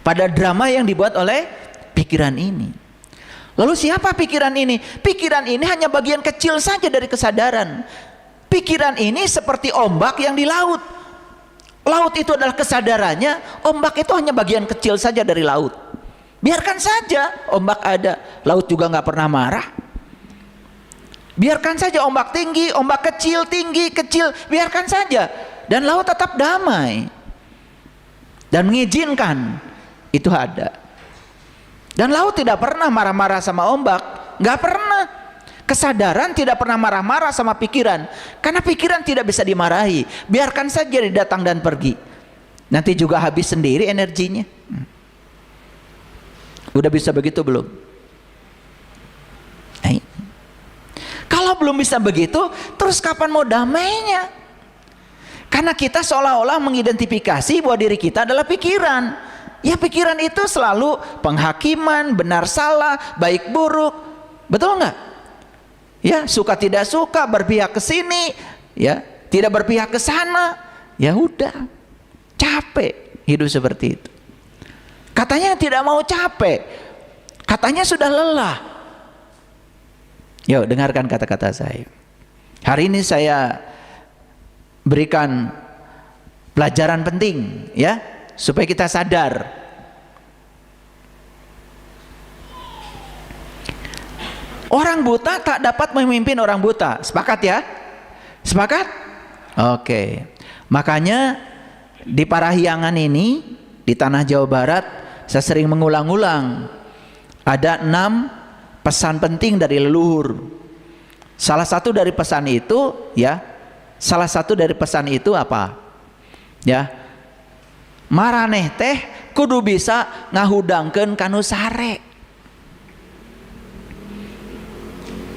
pada drama yang dibuat oleh pikiran ini. Lalu siapa pikiran ini? Pikiran ini hanya bagian kecil saja dari kesadaran. Pikiran ini seperti ombak yang di laut. Laut itu adalah kesadarannya, ombak itu hanya bagian kecil saja dari laut. Biarkan saja ombak ada, laut juga nggak pernah marah. Biarkan saja ombak tinggi, ombak kecil, tinggi, kecil, biarkan saja. Dan laut tetap damai. Dan mengizinkan itu ada. Dan laut tidak pernah marah-marah sama ombak. Nggak pernah. Kesadaran tidak pernah marah-marah sama pikiran. Karena pikiran tidak bisa dimarahi. Biarkan saja dia datang dan pergi. Nanti juga habis sendiri energinya. Udah bisa begitu belum? Kalau belum bisa begitu, terus kapan mau damainya? Karena kita seolah-olah mengidentifikasi bahwa diri kita adalah pikiran. Ya, pikiran itu selalu penghakiman, benar salah, baik buruk. Betul nggak? Ya, suka tidak suka, berpihak ke sini, ya, tidak berpihak ke sana. Ya udah, capek hidup seperti itu. Katanya tidak mau capek, katanya sudah lelah. Yuk dengarkan kata-kata saya. Hari ini saya berikan pelajaran penting, ya, supaya kita sadar. Orang buta tak dapat memimpin orang buta. Sepakat ya? Sepakat? Oke. Makanya di Parahyangan ini, di tanah Jawa Barat, saya sering mengulang-ulang. Ada 6 pesan penting dari leluhur. Salah satu dari pesan itu, ya, salah satu dari pesan itu apa? Ya, maraneh teh kudu bisa ngahudangkeun kanu sare.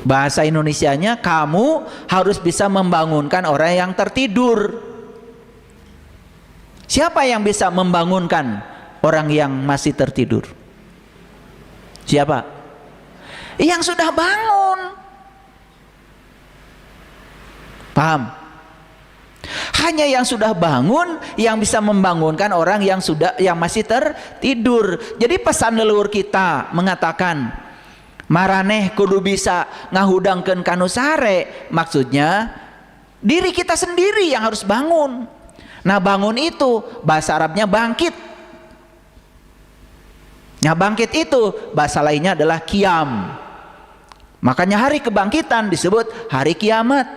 Bahasa Indonesianya, kamu harus bisa membangunkan orang yang tertidur. Siapa yang bisa membangunkan orang yang masih tertidur? Siapa? Yang sudah bangun. Paham? Hanya yang sudah bangun yang bisa membangunkan orang yang masih tertidur. Jadi pesan leluhur kita mengatakan, maraneh kudu bisa ngahudangkeun kanu sare, maksudnya diri kita sendiri yang harus bangun. Nah, bangun itu bahasa Arabnya bangkit. Nah, bangkit itu bahasa lainnya adalah qiyam. Makanya hari kebangkitan disebut hari kiamat.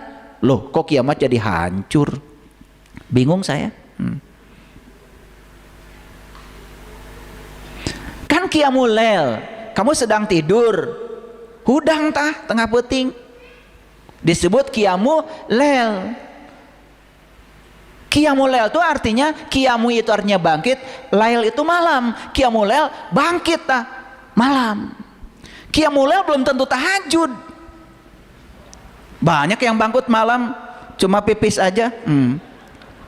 Loh, kok kiamat jadi hancur? Bingung saya. Kan qiyamul lail, kamu sedang tidur, hudang tah tengah peuting, disebut qiyamul lail. Qiyamul lail itu artinya, qiyamu itu artinya bangkit, lail itu malam. Qiyamul lail bangkit tah malam. Qiyamul lail belum tentu tahajud. Banyak yang bangkit malam cuma pipis aja.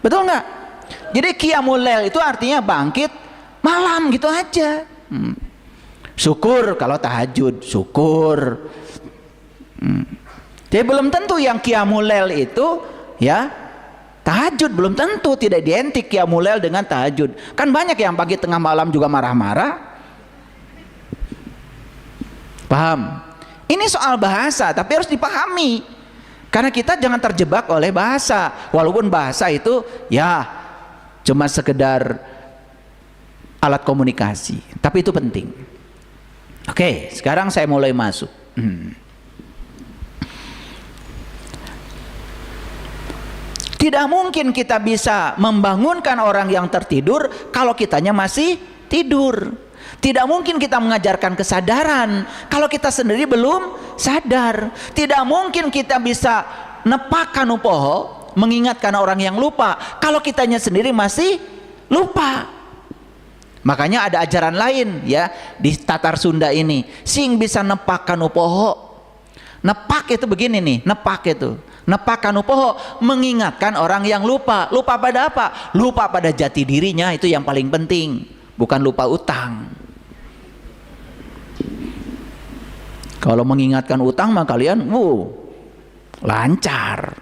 Betul nggak? Jadi qiyamul lail itu artinya bangkit malam gitu aja. Syukur kalau tahajud, syukur. Jadi belum tentu yang qiyamul lail itu ya tahajud, belum tentu, tidak identik qiyamul lail dengan tahajud. Kan banyak yang pagi tengah malam juga marah-marah. Paham? Ini soal bahasa, tapi harus dipahami. Karena kita jangan terjebak oleh bahasa. Walaupun bahasa itu ya cuma sekedar alat komunikasi, tapi itu penting. Oke, sekarang saya mulai masuk. Tidak mungkin kita bisa membangunkan orang yang tertidur kalau kitanya masih tidur. Tidak mungkin kita mengajarkan kesadaran kalau kita sendiri belum sadar. Tidak mungkin kita bisa nepakan upoho, mengingatkan orang yang lupa kalau kitanya sendiri masih lupa. Makanya ada ajaran lain ya di Tatar Sunda ini, sing bisa nepakan upoho. Nepak itu begini nih, nepak itu. Nepakan upoho, mengingatkan orang yang lupa. Lupa pada apa? Lupa pada jati dirinya, itu yang paling penting. Bukan lupa utang. Kalau mengingatkan utang mah kalian lancar.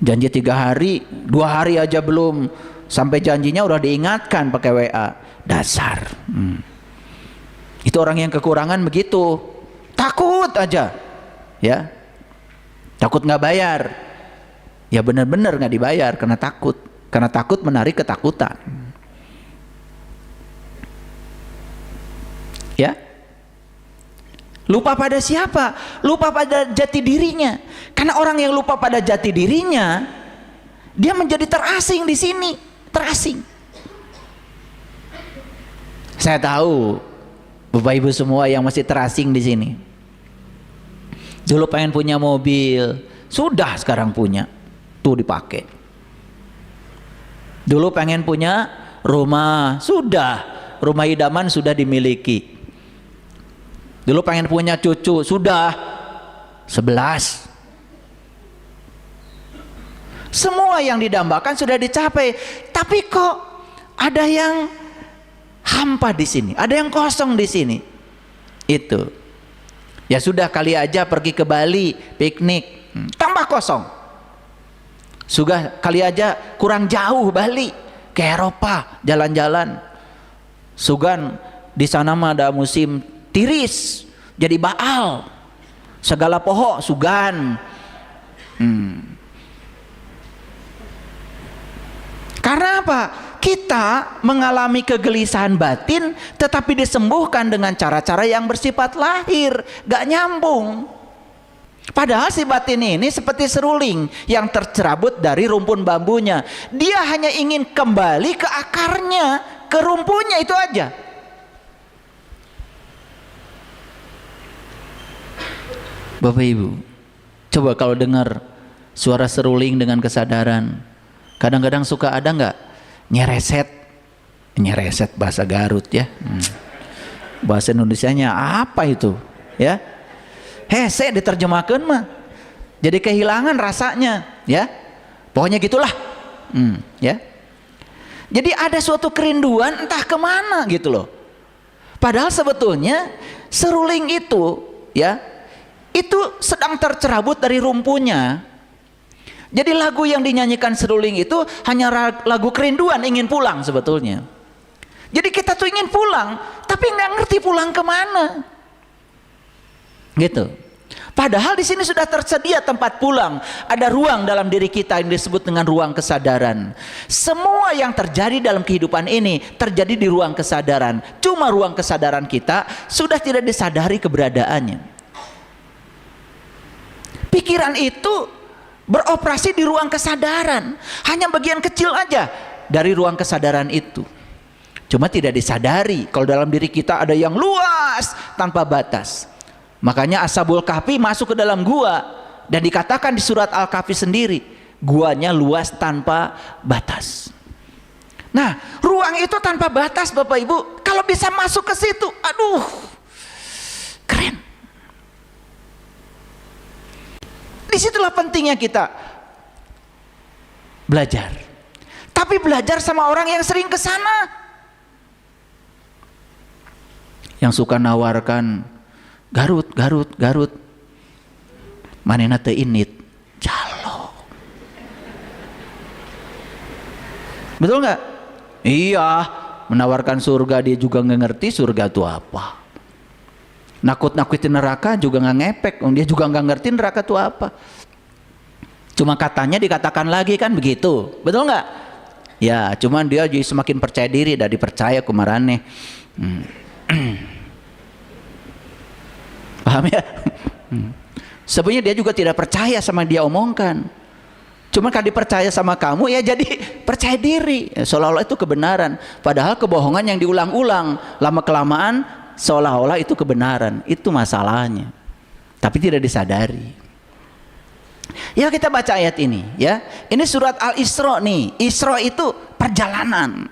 Janji 3 hari, 2 hari aja belum sampai janjinya udah diingatkan pakai WA. Dasar. Itu orang yang kekurangan begitu, takut aja, ya, takut nggak bayar, ya benar-benar nggak dibayar karena takut menarik ketakutan, ya. Lupa pada siapa? Lupa pada jati dirinya. Karena orang yang lupa pada jati dirinya, dia menjadi terasing di sini, terasing. Saya tahu Bapak Ibu semua yang masih terasing di sini. Dulu pengen punya mobil, sudah sekarang punya, tuh dipakai. Dulu pengen punya rumah, sudah, rumah idaman sudah dimiliki. Dulu pengen punya cucu, sudah 11. Semua yang didambakan sudah dicapai, tapi kok ada yang hampa di sini, ada yang kosong di sini. Itu. Ya sudah, kali aja pergi ke Bali, piknik, tambah kosong. Sudah kali aja kurang jauh Bali, ke Eropa, jalan-jalan. Sugan di sana mah ada musim tiris, jadi baal, segala pohon sugan. Karena apa? Kita mengalami kegelisahan batin, tetapi disembuhkan dengan cara-cara yang bersifat lahir, gak nyambung. Padahal si batin ini seperti seruling yang tercerabut dari rumpun bambunya. Dia hanya ingin kembali ke akarnya, ke rumpunnya, itu aja. Bapak Ibu, coba kalau dengar suara seruling dengan kesadaran, kadang-kadang suka ada nggak nyereset bahasa Garut ya, bahasa Indonesianya apa itu ya, hese diterjemahkan mah jadi kehilangan rasanya ya, pokoknya gitulah. Ya, jadi ada suatu kerinduan entah kemana gitu loh, padahal sebetulnya seruling itu ya, itu sedang tercerabut dari rumpunya. Jadi lagu yang dinyanyikan seruling itu hanya lagu kerinduan, ingin pulang sebetulnya. Jadi kita tuh ingin pulang, tapi nggak ngerti pulang kemana, gitu. Padahal di sini sudah tersedia tempat pulang, ada ruang dalam diri kita yang disebut dengan ruang kesadaran. Semua yang terjadi dalam kehidupan ini terjadi di ruang kesadaran. Cuma ruang kesadaran kita sudah tidak disadari keberadaannya. Pikiran itu beroperasi di ruang kesadaran, hanya bagian kecil aja dari ruang kesadaran itu, cuma tidak disadari kalau dalam diri kita ada yang luas tanpa batas. Makanya Ashabul Kahfi masuk ke dalam gua, dan dikatakan di surat Al-Kahfi sendiri, guanya luas tanpa batas. Nah, ruang itu tanpa batas Bapak Ibu, kalau bisa masuk ke situ, aduh, keren. Disitulah pentingnya kita belajar, tapi belajar sama orang yang sering ke sana, yang suka nawarkan Garut, manena teu init jalo, betul nggak? Iya, menawarkan surga dia juga nggak ngerti surga itu apa. Nakut-nakutin neraka juga nggak ngepek, dia juga nggak ngerti neraka itu apa. Cuma katanya dikatakan lagi kan begitu, betul nggak? Ya, cuman dia jadi semakin percaya diri dan dipercaya kemarannya. Paham ya? Sebenarnya dia juga tidak percaya sama dia omongkan. Cuma kalau dipercaya sama kamu ya jadi percaya diri, seolah-olah itu kebenaran. Padahal kebohongan yang diulang-ulang, lama kelamaan seolah-olah itu kebenaran. Itu masalahnya, tapi tidak disadari. Ya, kita baca ayat ini ya. Ini surat Al-Isra nih. Isra itu perjalanan,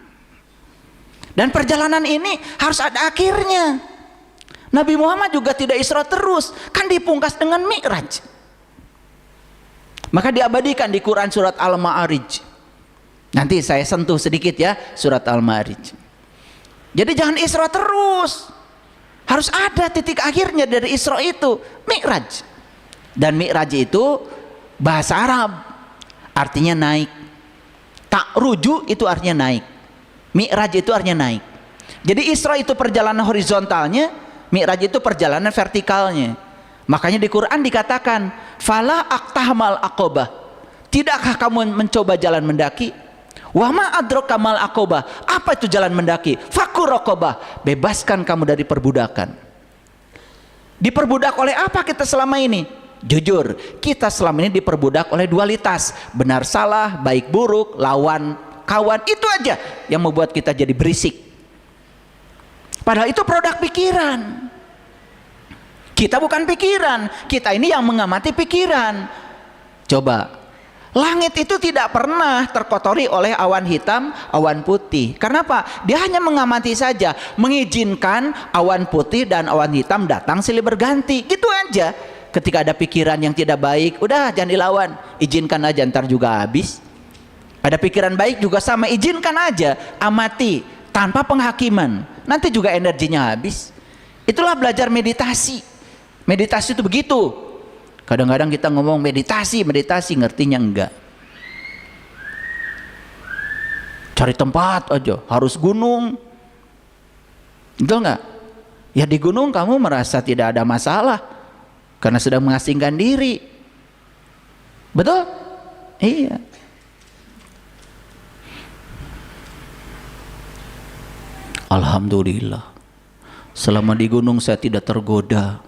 dan perjalanan ini harus ada akhirnya. Nabi Muhammad juga tidak Isra terus, kan dipungkas dengan Mi'raj. Maka diabadikan di Quran surat Al-Ma'arij. Nanti saya sentuh sedikit ya surat Al-Ma'arij. Jadi jangan Isra terus, harus ada titik akhirnya dari Isra itu, Mi'raj. Dan Mi'raj itu bahasa Arab, artinya naik. Ta'ruju itu artinya naik. Mi'raj itu artinya naik. Jadi Isra itu perjalanan horizontalnya, Mi'raj itu perjalanan vertikalnya. Makanya di Quran dikatakan, fala aqtahmal aqobah. Tidakkah kamu mencoba jalan mendaki? Wa ma adraka mal aqobah. Apa itu jalan mendaki? Fakur raqobah. Bebaskan kamu dari perbudakan. Diperbudak oleh apa kita selama ini? Jujur, kita selama ini diperbudak oleh dualitas. Benar salah, baik buruk, lawan kawan. Itu aja yang membuat kita jadi berisik. Padahal itu produk pikiran. Kita bukan pikiran, kita ini yang mengamati pikiran. Coba, langit itu tidak pernah terkotori oleh awan hitam, awan putih. Kenapa? Dia hanya mengamati saja, mengizinkan awan putih dan awan hitam datang silih berganti. Gitu aja. Ketika ada pikiran yang tidak baik, udah jangan dilawan, izinkan aja, ntar juga habis. Ada pikiran baik juga sama, izinkan aja, amati tanpa penghakiman. Nanti juga energinya habis. Itulah belajar meditasi. Meditasi itu begitu. Kadang-kadang kita ngomong meditasi, ngertinya enggak. Cari tempat aja, harus gunung. Betul enggak? Ya di gunung kamu merasa tidak ada masalah karena sedang mengasingkan diri. Betul? Iya. Alhamdulillah, selama di gunung saya tidak tergoda.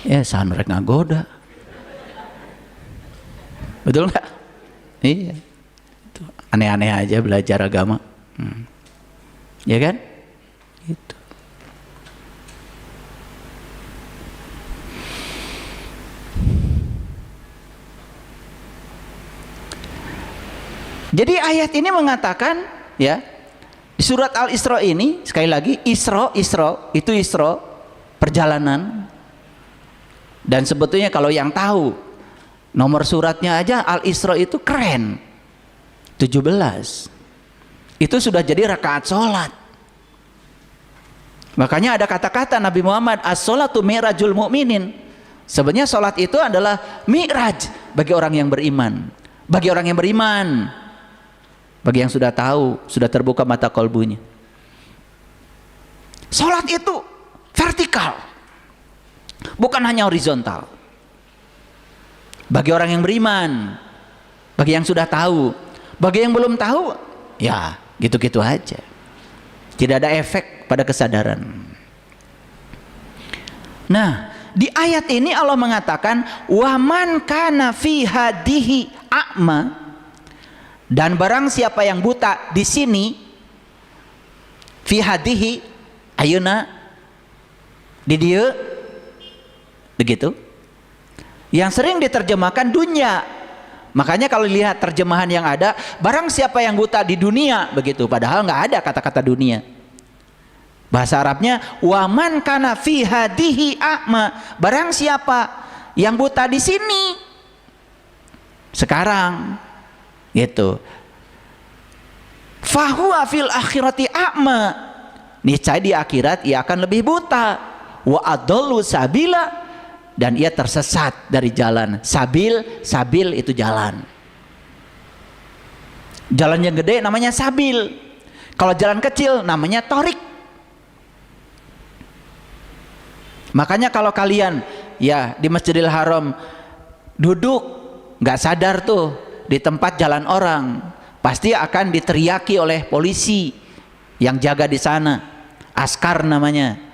Ya sanrek ngagoda. Betul nggak? Iya. Itu aneh-aneh aja belajar agama. Ya kan? Itu. Jadi ayat ini mengatakan, ya, di surat Al-Isra ini sekali lagi Isra itu Isra perjalanan. Dan sebetulnya kalau yang tahu nomor suratnya aja Al-Isra itu keren, 17. Itu sudah jadi rakaat sholat. Makanya ada kata-kata Nabi Muhammad, as-sholatu mi'rajul mu'minin. Sebenarnya sholat itu adalah mi'raj bagi orang yang beriman. Bagi orang yang beriman, bagi yang sudah tahu, sudah terbuka mata kolbunya. Sholat itu vertikal, bukan hanya horizontal. Bagi orang yang beriman, bagi yang sudah tahu. Bagi yang belum tahu, ya gitu-gitu aja. Tidak ada efek pada kesadaran. Nah, di ayat ini Allah mengatakan, waman kana fi hadihi a'ma, dan barang siapa yang buta di sini, fi hadihi, ayeuna di dia, begitu. Yang sering diterjemahkan dunia. Makanya kalau lihat terjemahan yang ada, barang siapa yang buta di dunia, begitu. Padahal nggak ada kata-kata dunia. Bahasa Arabnya waman kana fi hadihi a'ma, barang siapa yang buta di sini sekarang, gitu. Fahuwa fil akhirati a'ma, niscaya di akhirat ia akan lebih buta. Wa adallu sabila, dan ia tersesat dari jalan. Sabil itu jalan. Jalan yang gede namanya sabil. Kalau jalan kecil namanya torik. Makanya kalau kalian ya di Masjidil Haram duduk nggak sadar tuh di tempat jalan orang, pasti akan diteriaki oleh polisi yang jaga di sana. Askar namanya.